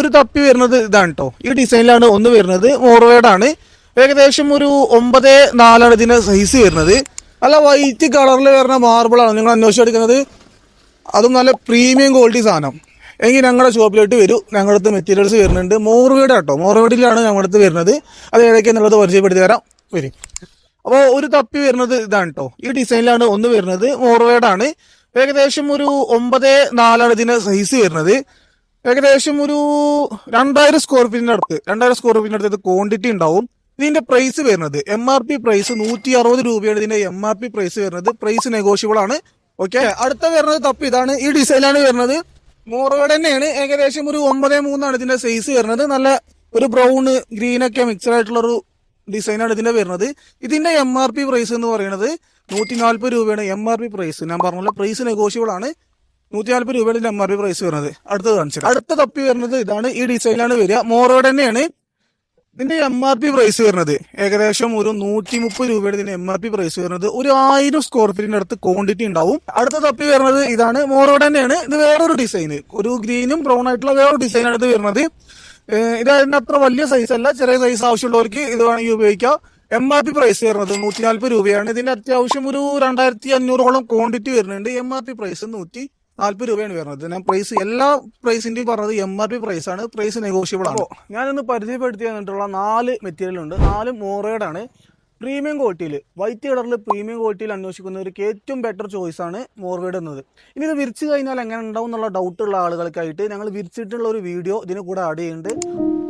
ഒരു തപ്പി വരുന്നത് ഇതാണ് കേട്ടോ. ഈ ഡിസൈനിലാണ് ഒന്ന് വരുന്നത്. മോർവേഡാണ്. ഏകദേശം ഒരു 9.4 ഇതിന്റെ സൈസ് വരുന്നത്. നല്ല വൈറ്റ് കളറിൽ വരുന്ന മാർബിളാണ് നിങ്ങൾ അന്വേഷിച്ചെടുക്കുന്നത്. അതും നല്ല പ്രീമിയം ക്വാളിറ്റി സാധനം എങ്കിൽ ഞങ്ങളുടെ ഷോപ്പിലോട്ട് വരും. ഞങ്ങളുടെ അടുത്ത് മെറ്റീരിയൽസ് വരുന്നുണ്ട്. മോർവേഡ് കേട്ടോ, മോർവേഡിലാണ് ഞങ്ങളുടെ അടുത്ത് വരുന്നത്. അത് ഏതൊക്കെയാണെന്നുള്ളത് പരിചയപ്പെടുത്തി തരാം. വരും. അപ്പോൾ ഒരു തപ്പി വരുന്നത് ഇതാണ് കേട്ടോ. ഈ ഡിസൈനിലാണ് ഒന്ന് വരുന്നത്. മോർവേഡാണ്. ഏകദേശം ഒരു 9.4 ഇതിന്റെ സൈസ് വരുന്നത്. ഏകദേശം ഒരു 2000 സ്ക്വയർ ഫീറ്റിന്റെ അടുത്ത് ഇത് ക്വാണ്ടിറ്റി ഉണ്ടാവും. ഇതിന്റെ പ്രൈസ് വരുന്നത് MRP പ്രൈസ് 160 രൂപയാണ് ഇതിന്റെ MRP പ്രൈസ് വരുന്നത്. പ്രൈസ് നെഗോഷ്യബിൾ ആണ്. ഓക്കെ, അടുത്ത വരുന്നത് തപ്പി ഇതാണ്. ഈ ഡിസൈനിലാണ് വരുന്നത്. മോർവേഡ് തന്നെയാണ്. ഏകദേശം ഒരു 9.3 ഇതിന്റെ സൈസ് വരുന്നത്. നല്ല ഒരു ബ്രൗൺ ഗ്രീൻ ഒക്കെ മിക്സഡ് ആയിട്ടുള്ള ഒരു ഡിസൈനാണ് ഇതിന്റെ വരുന്നത്. ഇതിന്റെ MRP പ്രൈസ് എന്ന് പറയുന്നത് 140 രൂപയാണ് MRP പ്രൈസ്. ഞാൻ പറഞ്ഞ പ്രൈസ് നെഗോഷ്യബിൾ ആണ്. 140 രൂപയുടെ MRP പ്രൈസ് വരുന്നത്. അടുത്തത് കാണിച്ചത്. അടുത്ത തപ്പി വരുന്നത് ഇതാണ്. ഈ ഡിസൈനിലാണ് വരിക. മോർവേഡ് തന്നെയാണ്. ഇതിന്റെ MRP പ്രൈസ് വരുന്നത് ഏകദേശം ഒരു 130 രൂപയുടെ ഇതിന്റെ MRP പ്രൈസ് വരുന്നത്. ഒരു 1000 സ്ക്വയർ ഫീറ്റിന്റെ അടുത്ത് ക്വാണ്ടിറ്റി ഉണ്ടാവും. അടുത്ത തപ്പി വരുന്നത് ഇതാണ്. മോർവേഡ് തന്നെയാണ്. ഇത് വേറൊരു ഡിസൈൻ, ഒരു ഗ്രീനും ബ്രൗൺ ആയിട്ടുള്ള വേറൊരു ഡിസൈനാണ് ഇത് വരുന്നത്. ഇത് അതിന്റെ അത്ര വലിയ സൈസ് അല്ല, ചെറിയ സൈസ് ആവശ്യമുള്ളവർക്ക് ഇത് വേണമെങ്കിൽ ഉപയോഗിക്കാം. MRP പ്രൈസ് വരുന്നത് 140 രൂപയാണ്. ഇതിന്റെ അത്യാവശ്യം ഒരു 2500ഓളം ക്വാണ്ടിറ്റി വരുന്നുണ്ട്. MRP പ്രൈസ് 140 രൂപയാണ് വരുന്നത്. ഞാൻ പ്രൈസ് എല്ലാ പ്രൈസിന്റെയും പറഞ്ഞത് MRP പ്രൈസ് ആണ്. പ്രൈസ് നെഗോഷ്യബിൾ ആണ്. ഞാനിന്ന് പരിചയപ്പെടുത്തി തന്നിട്ടുള്ള 4 മെറ്റീരിയൽ ഉണ്ട്. 4 മോർവേഡ് ആണ്. പ്രീമിയം ക്വാളിറ്റിയിൽ, വൈറ്റ് കളറിൽ പ്രീമിയം ക്വാളിറ്റിയിൽ അന്വേഷിക്കുന്നവർക്ക് ഏറ്റവും ബെറ്റർ ചോയ്സ് ആണ് മോർവേഡ് എന്നത്. ഇനി ഇത് വിരിച്ചു കഴിഞ്ഞാൽ എങ്ങനെ ഉണ്ടാവും എന്നുള്ള ഡൗട്ടുള്ള ആളുകൾക്കായിട്ട് ഞങ്ങൾ വിരിച്ചിട്ടുള്ള ഒരു വീഡിയോ ഇതിന് കൂടെ ആഡ് ചെയ്യുന്നുണ്ട്.